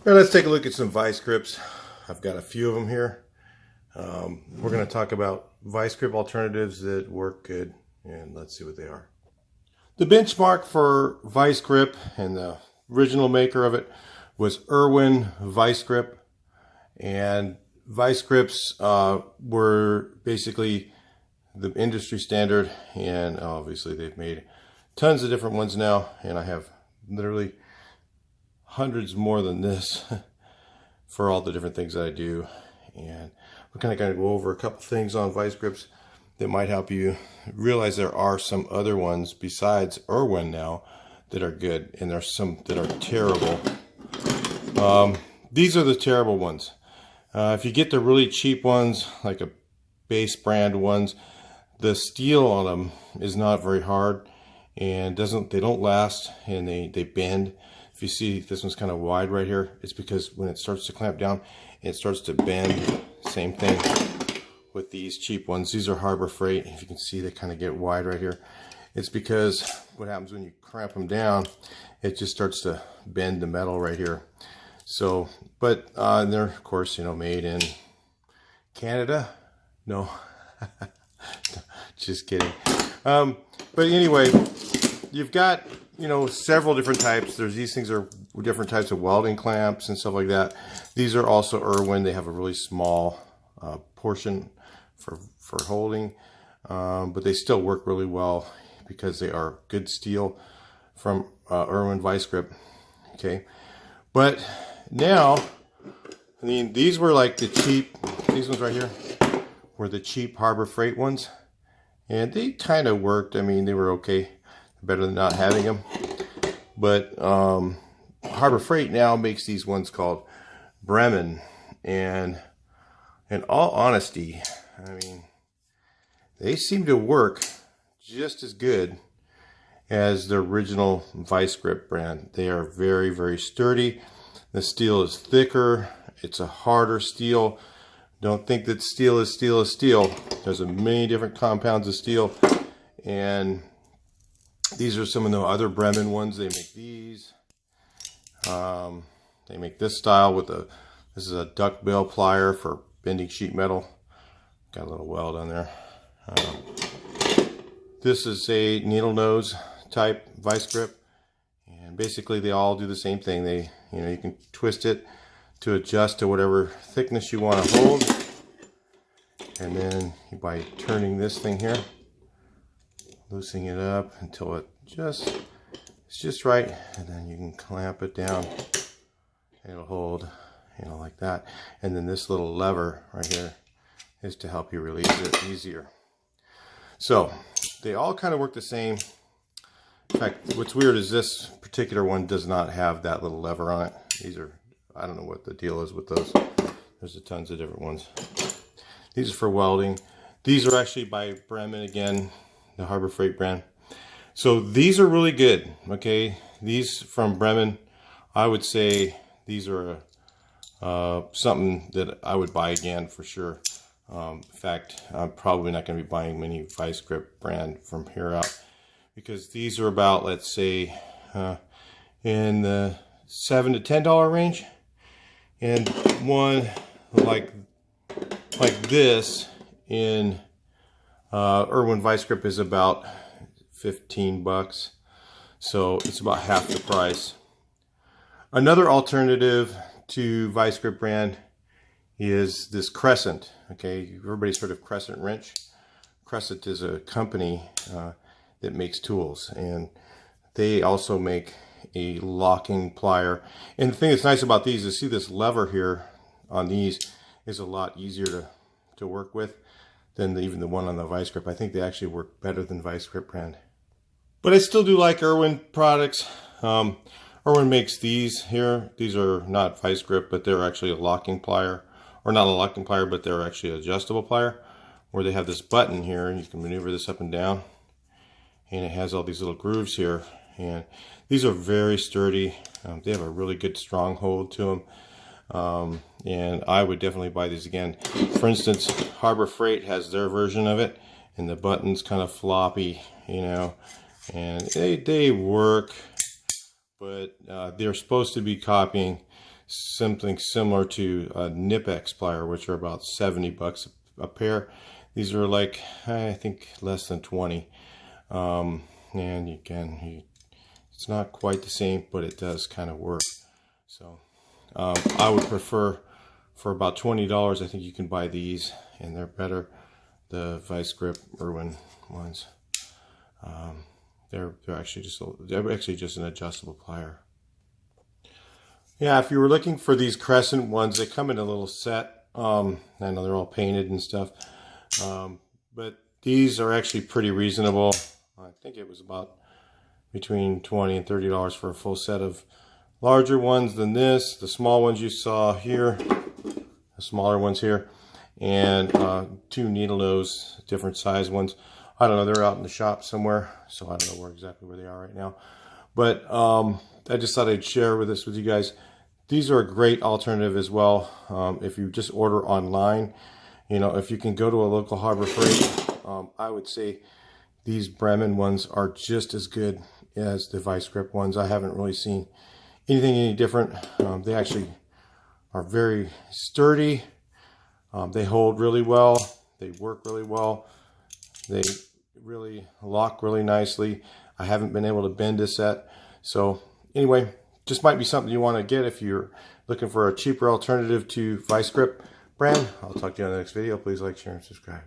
Now let's take a look at some vice grips. I've got a few of them here. We're going to talk about vice grip alternatives that work good, and let's see what they are. The benchmark for vice grip, and the original maker of it was Irwin Vice Grip. And vice grips were basically the industry standard, and obviously they've made tons of different ones now, and I have literally hundreds more than this for all the different things that I do. And we're kind of going to go over a couple things on vice grips that might help you realize there are some other ones besides Irwin now that are good, and there's some that are terrible. These are the terrible ones. If you get the really cheap ones, like a base brand ones, the steel on them is not very hard, and they don't last, and they bend. If you see this one's kind of wide right here, it's because when it starts to clamp down, it starts to bend. Same thing with these cheap ones. These are Harbor Freight. If you can see, they kind of get wide right here. It's because what happens when you clamp them down, it just starts to bend the metal right here. So, but they're of course, made in Canada. No, just kidding. But anyway, you've got several different types. These things are different types of welding clamps and stuff like that. These are also Irwin. They have a really small portion for holding, but they still work really well because they are good steel from Irwin Vice Grip. Okay, but now, I mean, these were like the cheap. These ones right here were the cheap Harbor Freight ones, and they kind of worked. I mean, they were okay, better than not having them. But Harbor Freight now makes these ones called Bremen, and in all honesty, I mean, they seem to work just as good as the original Vice Grip brand. They are very, very sturdy. The steel is thicker. It's a harder steel. Don't think that steel is steel is steel. There's many different compounds of steel, and these are some of the other Bremen ones. They make these. They make this style with this is a duckbill plier for bending sheet metal. Got a little weld on there. This is a needle nose type vice grip, and basically they all do the same thing. They, you can twist it to adjust to whatever thickness you want to hold, and then by turning this thing here, loosening it up until it's just right, and then you can clamp it down. It'll hold, like that. And then this little lever right here is to help you release it easier. So they all kind of work the same. In fact, what's weird is this particular one does not have that little lever on it. These are, I don't know what the deal is with those. There's tons of different ones. These are for welding. These are actually by Bremen again, the Harbor Freight brand. So these are really good. Okay, these from Bremen, I would say these are something that I would buy again for sure. In fact, I'm probably not going to be buying many Vice Grip brand from here out, because these are about, let's say, in the $7 to $10 range, and one like this in Irwin Vice Grip is about $15, so it's about half the price. Another alternative to Vice Grip brand is this Crescent. Okay, everybody's heard of Crescent Wrench. Crescent is a company that makes tools, and they also make a locking plier. And the thing that's nice about these is, see this lever here on these is a lot easier to work with than even the one on the Vice Grip. I think they actually work better than Vice Grip brand. But I still do like Irwin products. Irwin makes these here. These are not Vice Grip, but they're actually a locking plier. Or not a locking plier, but they're actually an adjustable plier, where they have this button here, and you can maneuver this up and down. And it has all these little grooves here. And these are very sturdy. They have a really good strong hold to them. And I would definitely buy these again. For instance, Harbor Freight has their version of it, and the button's kind of floppy, and they work, but they're supposed to be copying something similar to a Knipex plier, which are about 70 bucks a pair. These are like, I think, less than 20. And it's not quite the same, but it does kind of work. So I would prefer, for about $20, I think you can buy these, and they're better. The Vice Grip Irwin ones. They're actually just an adjustable plier. Yeah, if you were looking for these Crescent ones, they come in a little set. I know they're all painted and stuff, but these are actually pretty reasonable. I think it was about between $20 and $30 for a full set of larger ones than this. The small ones you saw here, the smaller ones here, and 2 needle nose, different size ones. I don't know, they're out in the shop somewhere, so I don't know exactly where they are right now. But I just thought I'd share with you guys. These are a great alternative as well. If you just order online, you know, if you can go to a local Harbor Freight, I would say these Bremen ones are just as good as the Vice Grip ones. I haven't really seen anything any different. They actually are very sturdy. They hold really well. They work really well. They really lock really nicely. I haven't been able to bend this set. So anyway, just might be something you want to get if you're looking for a cheaper alternative to Vice Grip brand. I'll talk to you on the next video. Please like, share, and subscribe.